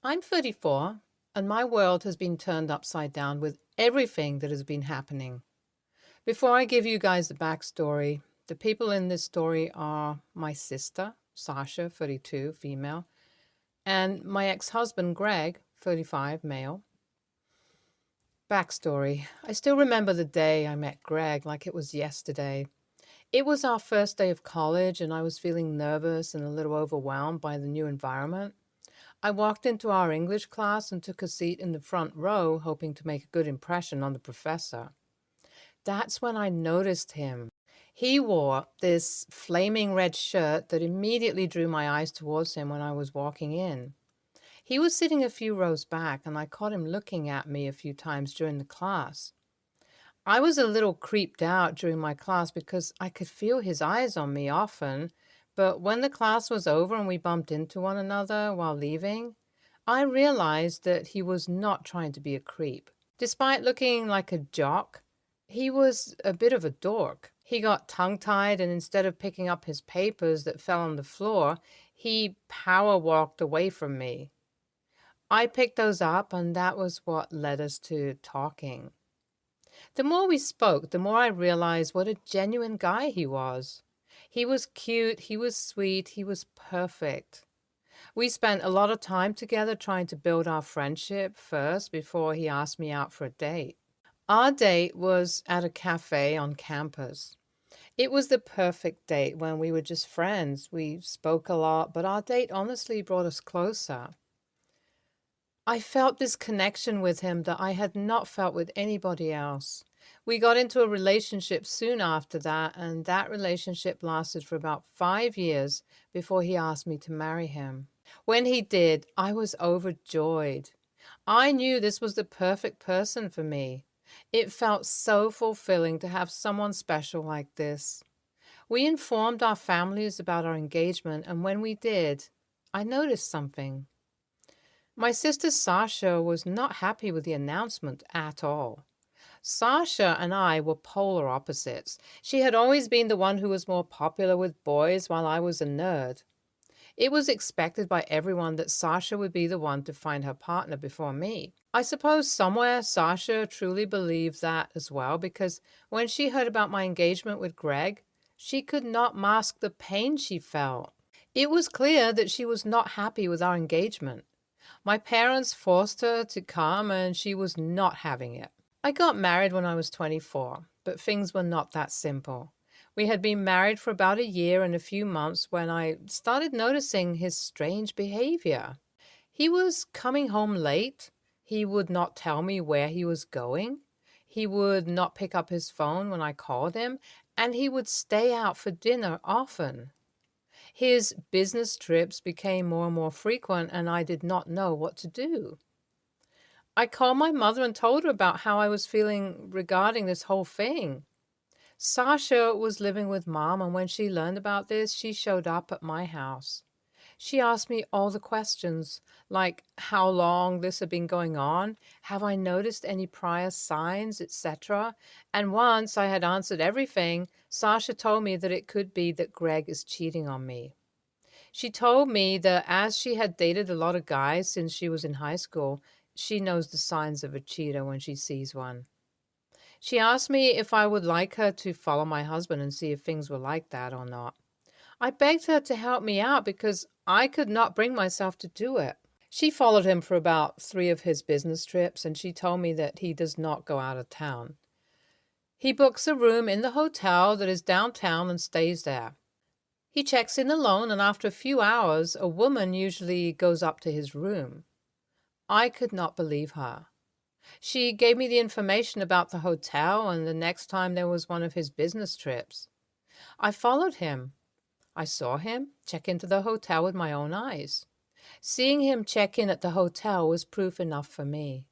I'm 34, and my world has been turned upside down with everything that has been happening. Before I give you guys the backstory, the people in this story are my sister, Sasha, 32, female, and my ex-husband, Greg, 35, male. Backstory. I still remember the day I met Greg like it was yesterday. It was our first day of college, and I was feeling nervous and a little overwhelmed by the new environment. I walked into our English class and took a seat in the front row, hoping to make a good impression on the professor. That's when I noticed him. He wore this flaming red shirt that immediately drew my eyes towards him when I was walking in. He was sitting a few rows back, and I caught him looking at me a few times during the class. I was a little creeped out during my class because I could feel his eyes on me often, but when the class was over and we bumped into one another while leaving, I realized that he was not trying to be a creep. Despite looking like a jock, he was a bit of a dork. He got tongue-tied, and instead of picking up his papers that fell on the floor, he power walked away from me. I picked those up, and that was what led us to talking. The more we spoke, the more I realized what a genuine guy he was. He was cute, he was sweet, he was perfect. We spent a lot of time together trying to build our friendship first before he asked me out for a date. Our date was at a cafe on campus. It was the perfect date when we were just friends. We spoke a lot, but our date honestly brought us closer. I felt this connection with him that I had not felt with anybody else. We got into a relationship soon after that, and that relationship lasted for about 5 years before he asked me to marry him. When he did, I was overjoyed. I knew this was the perfect person for me. It felt so fulfilling to have someone special like this. We informed our families about our engagement, and when we did, I noticed something. My sister Sasha was not happy with the announcement at all. Sasha and I were polar opposites. She had always been the one who was more popular with boys while I was a nerd. It was expected by everyone that Sasha would be the one to find her partner before me. I suppose somewhere Sasha truly believed that as well, because when she heard about my engagement with Greg, she could not mask the pain she felt. It was clear that she was not happy with our engagement. My parents forced her to come, and she was not having it. I got married when I was 24, but things were not that simple. We had been married for about a year and a few months when I started noticing his strange behavior. He was coming home late. He would not tell me where he was going. He would not pick up his phone when I called him, and he would stay out for dinner often. His business trips became more and more frequent, and I did not know what to do. I called my mother and told her about how I was feeling regarding this whole thing. Sasha was living with Mom, and when she learned about this, she showed up at my house. She asked me all the questions, like how long this had been going on, have I noticed any prior signs, etc. And once I had answered everything, Sasha told me that it could be that Greg is cheating on me. She told me that as she had dated a lot of guys since she was in high school, she knows the signs of a cheater when she sees one. She asked me if I would like her to follow my husband and see if things were like that or not. I begged her to help me out because I could not bring myself to do it. She followed him for about 3 of his business trips, and she told me that he does not go out of town. He books a room in the hotel that is downtown and stays there. He checks in alone, and after a few hours, a woman usually goes up to his room. I could not believe her. She gave me the information about the hotel, and the next time there was one of his business trips. I followed him. I saw him check into the hotel with my own eyes. Seeing him check in at the hotel was proof enough for me.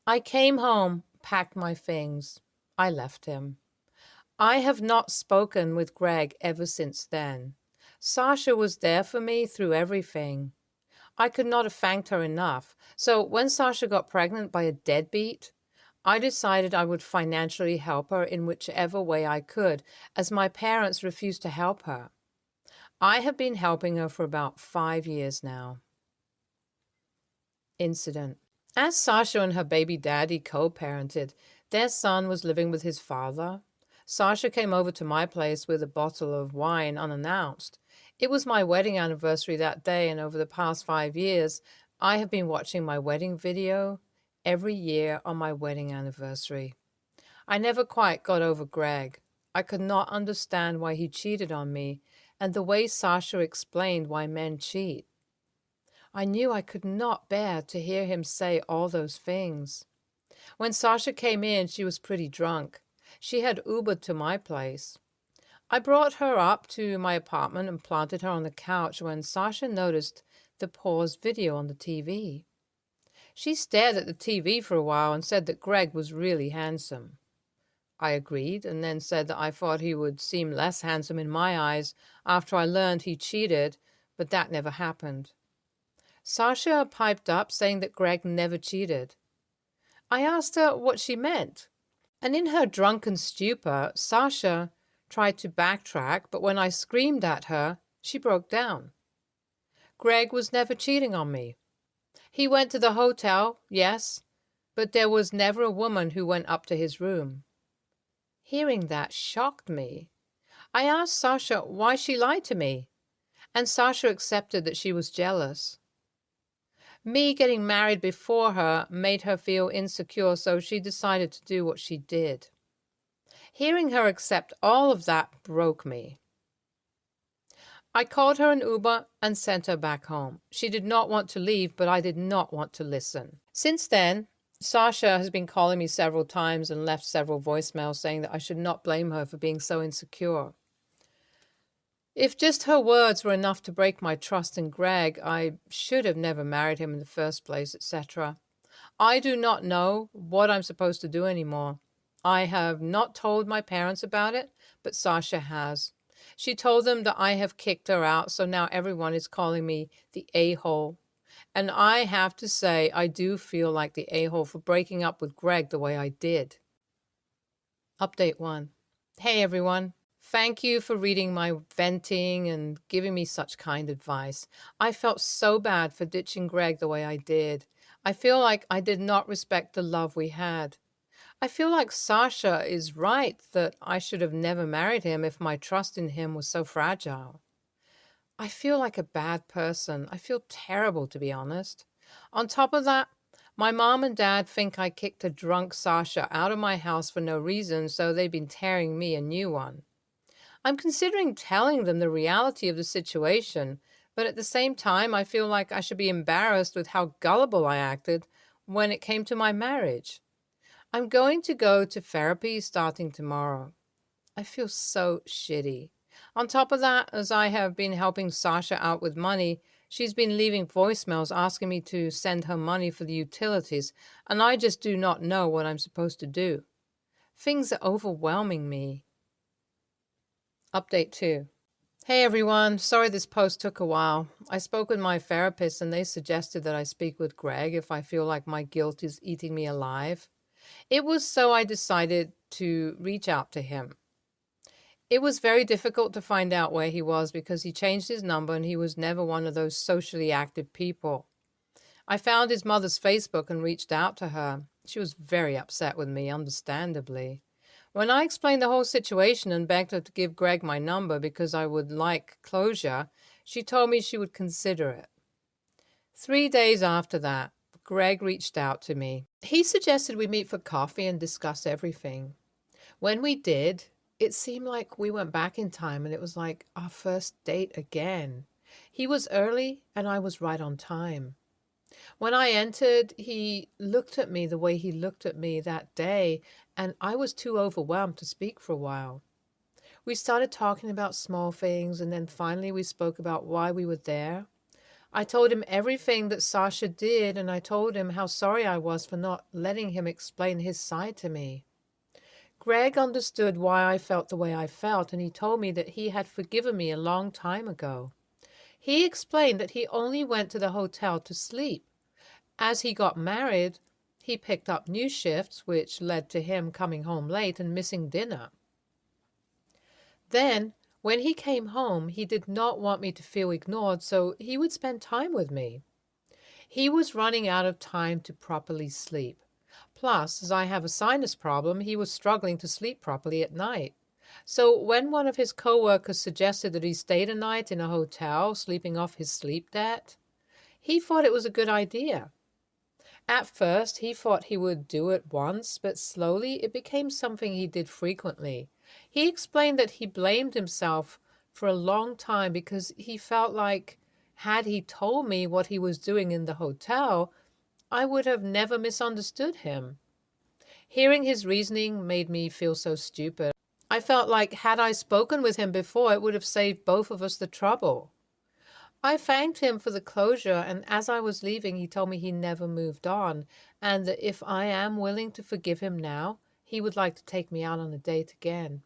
I came home, packed my things. I left him. I have not spoken with Greg ever since then. Sasha was there for me through everything. I could not have thanked her enough. So when Sasha got pregnant by a deadbeat, I decided I would financially help her in whichever way I could, as my parents refused to help her. I have been helping her for about 5 years now. Incident. As Sasha and her baby daddy co-parented, their son was living with his father. Sasha came over to my place with a bottle of wine unannounced. It was my wedding anniversary that day, and over the past 5 years, I have been watching my wedding video every year on my wedding anniversary. I never quite got over Greg. I could not understand why he cheated on me, and the way Sasha explained why men cheat. I knew I could not bear to hear him say all those things. When Sasha came in, she was pretty drunk. She had Ubered to my place. I brought her up to my apartment and planted her on the couch when Sasha noticed the paused video on the TV. She stared at the TV for a while and said that Greg was really handsome. I agreed, and then said that I thought he would seem less handsome in my eyes after I learned he cheated, but that never happened. Sasha piped up, saying that Greg never cheated. I asked her what she meant, and in her drunken stupor, Sasha tried to backtrack, but when I screamed at her, she broke down. Greg was never cheating on me. He went to the hotel, yes, but there was never a woman who went up to his room. Hearing that shocked me. I asked Sasha why she lied to me, and Sasha accepted that she was jealous. Me getting married before her made her feel insecure, so she decided to do what she did. Hearing her accept all of that broke me. I called her an Uber and sent her back home. She did not want to leave, but I did not want to listen. Since then, Sasha has been calling me several times and left several voicemails saying that I should not blame her for being so insecure. If just her words were enough to break my trust in Greg, I should have never married him in the first place, etc. I do not know what I'm supposed to do anymore. I have not told my parents about it, but Sasha has. She told them that I have kicked her out, so now everyone is calling me the a-hole. And I have to say, I do feel like the a-hole for breaking up with Greg the way I did. Update 1. Hey everyone. Thank you for reading my venting and giving me such kind advice. I felt so bad for ditching Greg the way I did. I feel like I did not respect the love we had. I feel like Sasha is right that I should have never married him if my trust in him was so fragile. I feel like a bad person. I feel terrible, to be honest. On top of that, my mom and dad think I kicked a drunk Sasha out of my house for no reason, so they've been tearing me a new one. I'm considering telling them the reality of the situation, but at the same time, I feel like I should be embarrassed with how gullible I acted when it came to my marriage. I'm going to go to therapy starting tomorrow. I feel so shitty. On top of that, as I have been helping Sasha out with money, she's been leaving voicemails asking me to send her money for the utilities, and I just do not know what I'm supposed to do. Things are overwhelming me. Update 2. Hey everyone, sorry this post took a while. I spoke with my therapist and they suggested that I speak with Greg if I feel like my guilt is eating me alive. It was so I decided to reach out to him. It was very difficult to find out where he was because he changed his number and he was never one of those socially active people. I found his mother's Facebook and reached out to her. She was very upset with me, understandably. When I explained the whole situation and begged her to give Greg my number because I would like closure, she told me she would consider it. 3 days after that, Greg reached out to me. He suggested we meet for coffee and discuss everything. When we did, it seemed like we went back in time and it was like our first date again. He was early and I was right on time. When I entered, he looked at me the way he looked at me that day, and I was too overwhelmed to speak for a while. We started talking about small things, and then finally we spoke about why we were there. I told him everything that Sasha did, and I told him how sorry I was for not letting him explain his side to me. Greg understood why I felt the way I felt, and he told me that he had forgiven me a long time ago. He explained that he only went to the hotel to sleep. As he got married, he picked up new shifts, which led to him coming home late and missing dinner. Then, when he came home, he did not want me to feel ignored, so he would spend time with me. He was running out of time to properly sleep. Plus, as I have a sinus problem, he was struggling to sleep properly at night. So when one of his coworkers suggested that he stayed a night in a hotel, sleeping off his sleep debt, he thought it was a good idea. At first, he thought he would do it once, but slowly it became something he did frequently. He explained that he blamed himself for a long time because he felt like, had he told me what he was doing in the hotel, I would have never misunderstood him. Hearing his reasoning made me feel so stupid. I felt like, had I spoken with him before, it would have saved both of us the trouble. I thanked him for the closure, and as I was leaving, he told me he never moved on, and that if I am willing to forgive him now, he would like to take me out on a date again.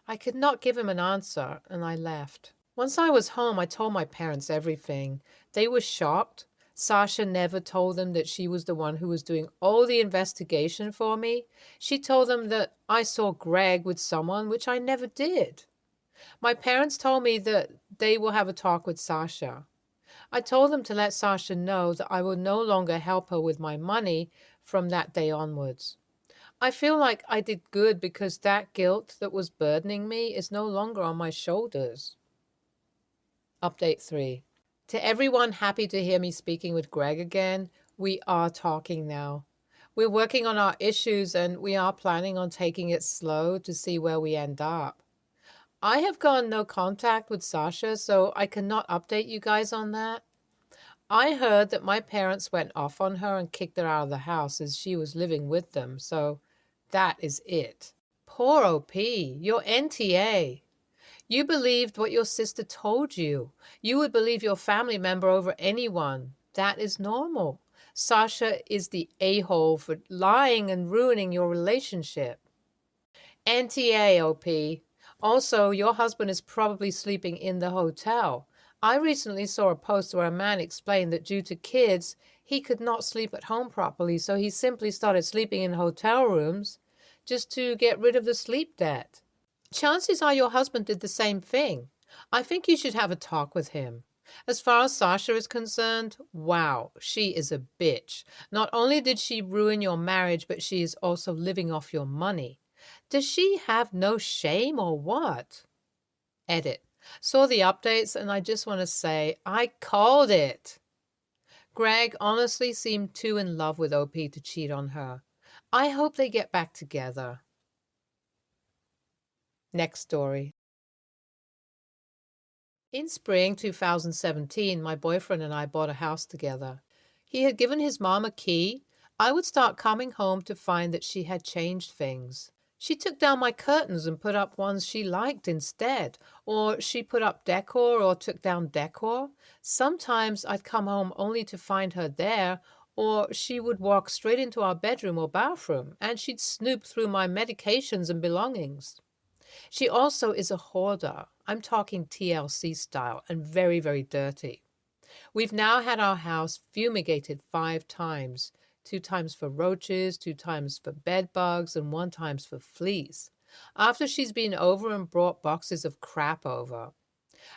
I could not give him an answer, and I left. Once I was home, I told my parents everything. They were shocked. Sasha never told them that she was the one who was doing all the investigation for me. She told them that I saw Greg with someone, which I never did. My parents told me that they will have a talk with Sasha. I told them to let Sasha know that I will no longer help her with my money from that day onwards. I feel like I did good because that guilt that was burdening me is no longer on my shoulders. Update 3. To everyone happy to hear me speaking with Greg again, we are talking now. We're working on our issues and we are planning on taking it slow to see where we end up. I have gone no contact with Sasha, so I cannot update you guys on that. I heard that my parents went off on her and kicked her out of the house as she was living with them, so that is it. Poor OP, your NTA. You believed what your sister told you. You would believe your family member over anyone. That is normal. Sasha is the a-hole for lying and ruining your relationship. NTA, OP. Also, your husband is probably sleeping in the hotel. I recently saw a post where a man explained that due to kids, he could not sleep at home properly, so he simply started sleeping in hotel rooms just to get rid of the sleep debt. Chances are your husband did the same thing. I think you should have a talk with him. As far as Sasha is concerned, wow, she is a bitch. Not only did she ruin your marriage, but she is also living off your money. Does she have no shame or what? Edit. Saw the updates and I just want to say, I called it. Greg honestly seemed too in love with OP to cheat on her. I hope they get back together. Next story. In spring 2017, my boyfriend and I bought a house together. He had given his mom a key. I would start coming home to find that she had changed things. She took down my curtains and put up ones she liked instead, or she put up decor or took down decor. Sometimes I'd come home only to find her there, or she would walk straight into our bedroom or bathroom, and she'd snoop through my medications and belongings. She also is a hoarder. I'm talking TLC style and very, very dirty. We've now had our house fumigated 5 times. 2 times for roaches, 2 times for bed bugs, and 1 time for fleas. After she's been over and brought boxes of crap over.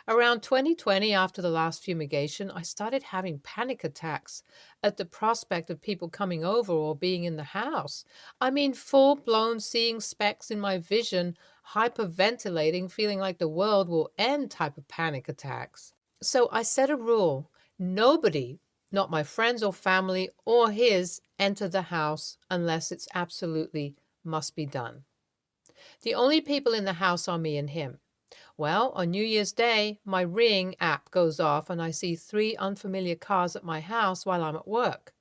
Around 2020, after the last fumigation, I started having panic attacks at the prospect of people coming over or being in the house. I mean, full-blown seeing specks in my vision, hyperventilating, feeling like the world will end type of panic attacks. So I set a rule. Nobody, not my friends or family or his, enter the house unless it's absolutely must be done. The only people in the house are me and him. Well, on New Year's Day, my Ring app goes off and I see 3 unfamiliar cars at my house while I'm at work.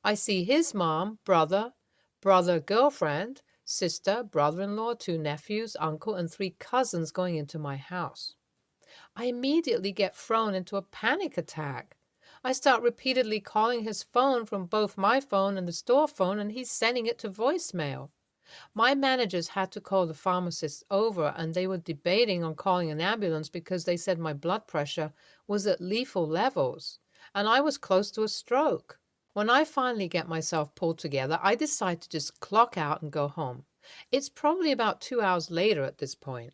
I see his mom, brother, girlfriend, sister, brother-in-law, 2 nephews, uncle, and 3 cousins going into my house. I immediately get thrown into a panic attack. I start repeatedly calling his phone from both my phone and the store phone, and he's sending it to voicemail. My managers had to call the pharmacist over, and they were debating on calling an ambulance because they said my blood pressure was at lethal levels, and I was close to a stroke. When I finally get myself pulled together, I decide to just clock out and go home. It's probably about 2 hours later at this point.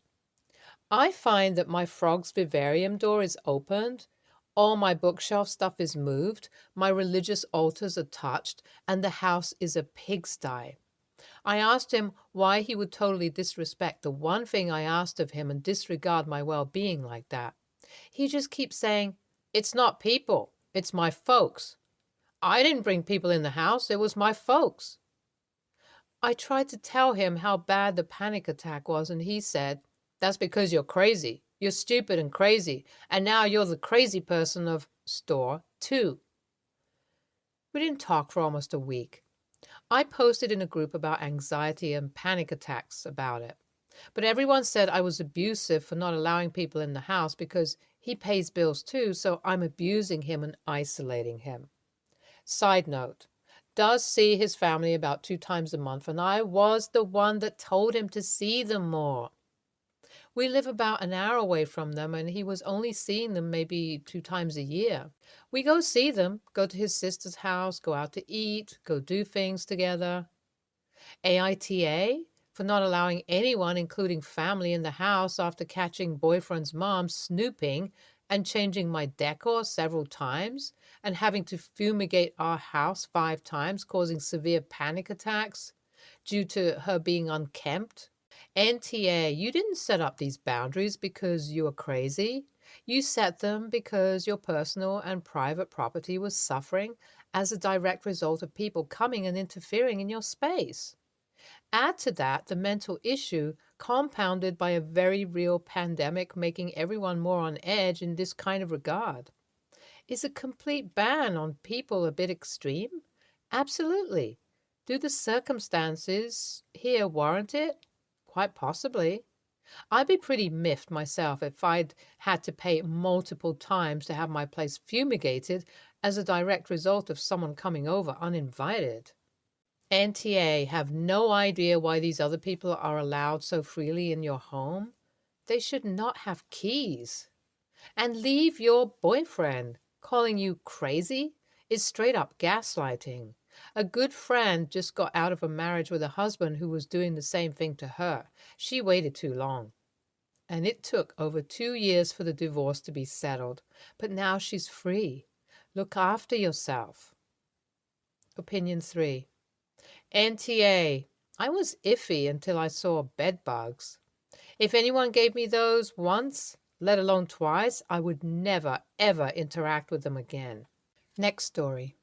I find that my frog's vivarium door is opened. All my bookshelf stuff is moved, my religious altars are touched, and the house is a pigsty. I asked him why he would totally disrespect the one thing I asked of him and disregard my well-being like that. He just keeps saying, "It's not people, it's my folks. I didn't bring people in the house, it was my folks." I tried to tell him how bad the panic attack was, and he said, "That's because you're crazy. You're stupid and crazy, and now you're the crazy person of store two." We didn't talk for almost a week. I posted in a group about anxiety and panic attacks about it, but everyone said I was abusive for not allowing people in the house because he pays bills too, so I'm abusing him and isolating him. Side note, does see his family about 2 times a month, and I was the one that told him to see them more. We live about an hour away from them, and he was only seeing them maybe 2 times a year. We go see them, go to his sister's house, go out to eat, go do things together. AITA for not allowing anyone, including family, in the house after catching boyfriend's mom snooping and changing my decor several times and having to fumigate our house 5 times, causing severe panic attacks due to her being unkempt. NTA, you didn't set up these boundaries because you were crazy. You set them because your personal and private property was suffering as a direct result of people coming and interfering in your space. Add to that the mental issue compounded by a very real pandemic making everyone more on edge in this kind of regard. Is a complete ban on people a bit extreme? Absolutely. Do the circumstances here warrant it? Quite possibly. I'd be pretty miffed myself if I'd had to pay multiple times to have my place fumigated as a direct result of someone coming over uninvited. NTA have no idea why these other people are allowed so freely in your home. They should not have keys. And leave your boyfriend. Calling you crazy is straight up gaslighting. A good friend just got out of a marriage with a husband who was doing the same thing to her. She waited too long. And it took over 2 years for the divorce to be settled. But now she's free. Look after yourself. Opinion 3. NTA. I was iffy until I saw bed bugs. If anyone gave me those once, let alone twice, I would never, ever interact with them again. Next story.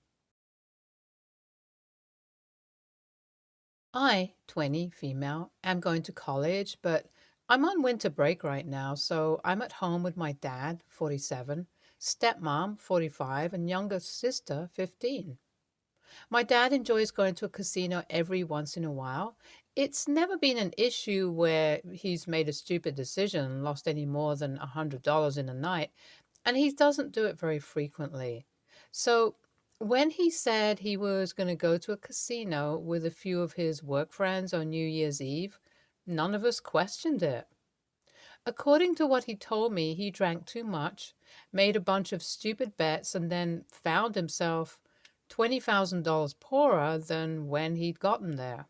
I, 20, female, am going to college, but I'm on winter break right now, so I'm at home with my dad, 47, stepmom, 45, and younger sister, 15. My dad enjoys going to a casino every once in a while. It's never been an issue where he's made a stupid decision and lost any more than $100 in a night, and he doesn't do it very frequently. So when he said he was going to go to a casino with a few of his work friends on New Year's Eve, none of us questioned it. According to what he told me, he drank too much, made a bunch of stupid bets, and then found himself $20,000 poorer than when he'd gotten there.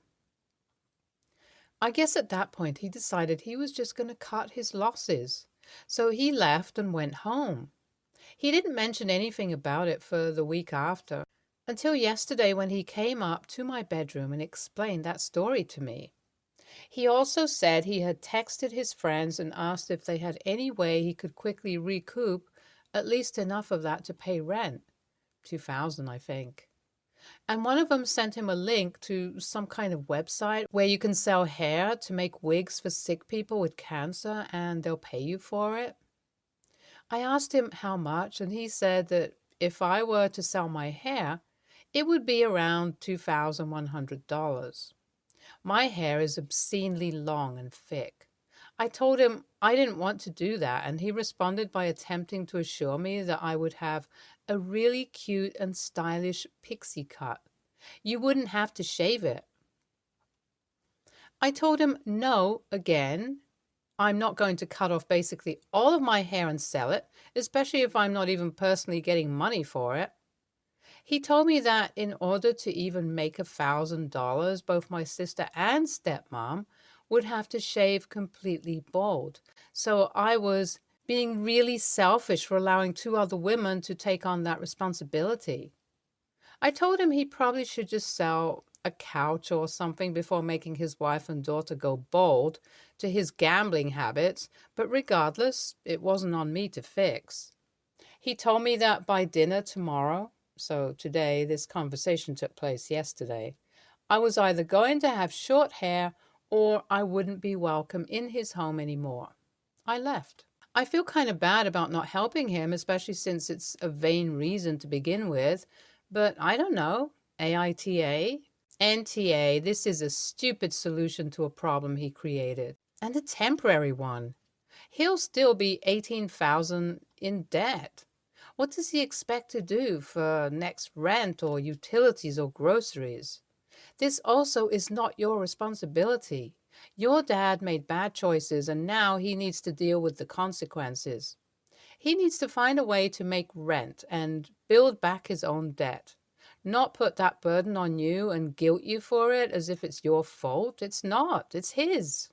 I guess at that point he decided he was just going to cut his losses. So he left and went home. He didn't mention anything about it for the week after, until yesterday when he came up to my bedroom and explained that story to me. He also said he had texted his friends and asked if they had any way he could quickly recoup at least enough of that to pay rent. 2,000, I think. And one of them sent him a link to some kind of website where you can sell hair to make wigs for sick people with cancer and they'll pay you for it. I asked him how much, and he said that if I were to sell my hair, it would be around $2,100. My hair is obscenely long and thick. I told him I didn't want to do that, and he responded by attempting to assure me that I would have a really cute and stylish pixie cut. You wouldn't have to shave it. I told him no again. I'm not going to cut off basically all of my hair and sell it, especially if I'm not even personally getting money for it. He told me that in order to even make $1,000, both my sister and stepmom would have to shave completely bald. So I was being really selfish for allowing two other women to take on that responsibility. I told him he probably should just sell a couch or something before making his wife and daughter go bald to his gambling habits, but regardless, it wasn't on me to fix. He told me that by dinner tomorrow, so today, this conversation took place yesterday, I was either going to have short hair or I wouldn't be welcome in his home anymore. I left. I feel kind of bad about not helping him, especially since it's a vain reason to begin with, but I don't know. AITA? NTA, this is a stupid solution to a problem he created, and a temporary one. He'll still be 18,000 in debt. What does he expect to do for next rent or utilities or groceries? This also is not your responsibility. Your dad made bad choices and now he needs to deal with the consequences. He needs to find a way to make rent and build back his own debt. Not put that burden on you and guilt you for it as if it's your fault. It's not, it's his.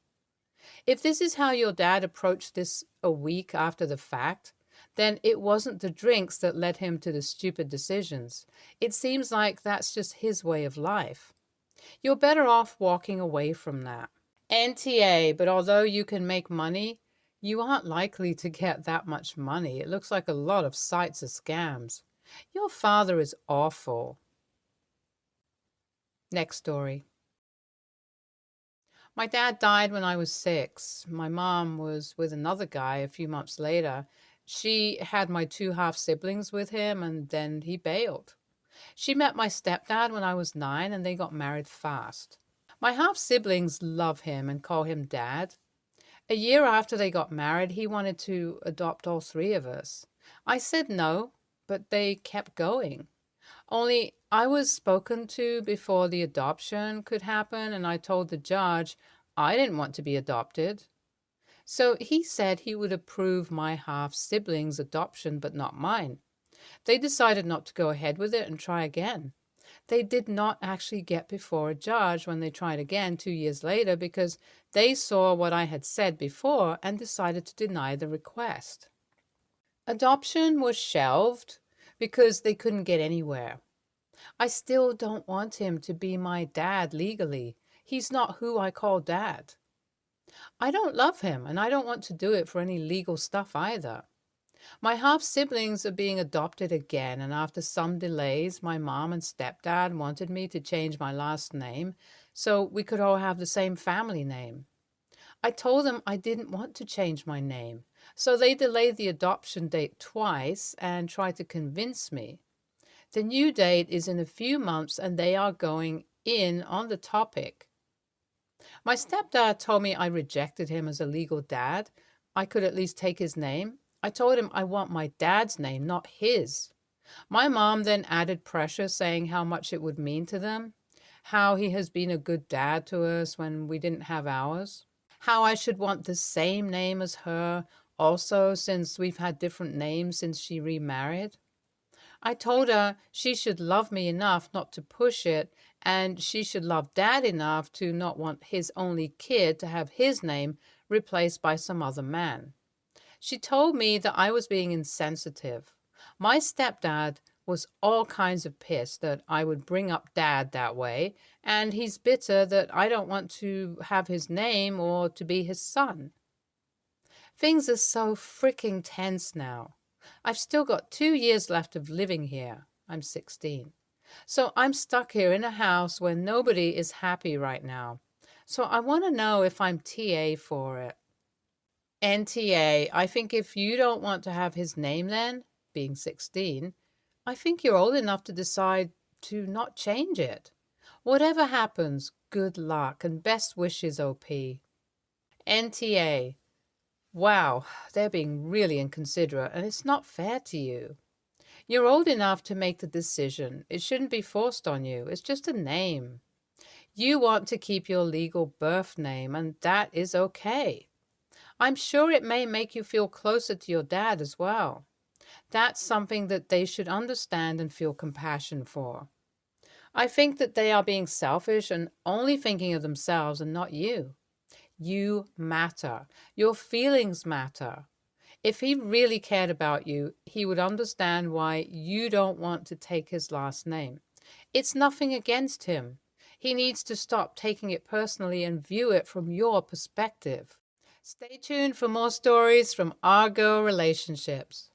If this is how your dad approached this a week after the fact, then it wasn't the drinks that led him to the stupid decisions. It seems like that's just his way of life. You're better off walking away from that. NTA, but although you can make money, you aren't likely to get that much money. It looks like a lot of sites are scams. Your father is awful. Next story. My dad died when I was 6. My mom was with another guy a few months later. She had my 2 half siblings with him and then he bailed. She met my stepdad when I was 9 and they got married fast. My half siblings love him and call him Dad. A year after they got married, he wanted to adopt all 3 of us. I said no, but they kept going. Only I was spoken to before the adoption could happen, and I told the judge I didn't want to be adopted. So he said he would approve my half siblings' adoption, but not mine. They decided not to go ahead with it and try again. They did not actually get before a judge when they tried again 2 years later because they saw what I had said before and decided to deny the request. Adoption was shelved because they couldn't get anywhere. I still don't want him to be my dad legally. He's not who I call dad. I don't love him, and I don't want to do it for any legal stuff either. My half-siblings are being adopted again, and after some delays, my mom and stepdad wanted me to change my last name so we could all have the same family name. I told them I didn't want to change my name, so they delayed the adoption date twice and tried to convince me. The new date is in a few months, and they are going in on the topic. My stepdad told me I rejected him as a legal dad. I could at least take his name. I told him I want my dad's name, not his. My mom then added pressure, saying how much it would mean to them, how he has been a good dad to us when we didn't have ours, how I should want the same name as her also since we've had different names since she remarried. I told her she should love me enough not to push it, and she should love Dad enough to not want his only kid to have his name replaced by some other man. She told me that I was being insensitive. My stepdad was all kinds of pissed that I would bring up Dad that way, and he's bitter that I don't want to have his name or to be his son. Things are so freaking tense now. I've still got 2 years left of living here. I'm 16. So I'm stuck here in a house where nobody is happy right now. So I want to know if I'm TA for it. NTA, I think if you don't want to have his name then, being 16, I think you're old enough to decide to not change it. Whatever happens, good luck and best wishes, OP. NTA, wow, they're being really inconsiderate and it's not fair to you. You're old enough to make the decision. It shouldn't be forced on you. It's just a name. You want to keep your legal birth name, and that is okay. I'm sure it may make you feel closer to your dad as well. That's something that they should understand and feel compassion for. I think that they are being selfish and only thinking of themselves and not you. You matter. Your feelings matter. If he really cared about you, he would understand why you don't want to take his last name. It's nothing against him. He needs to stop taking it personally and view it from your perspective. Stay tuned for more stories from Argo Relationships.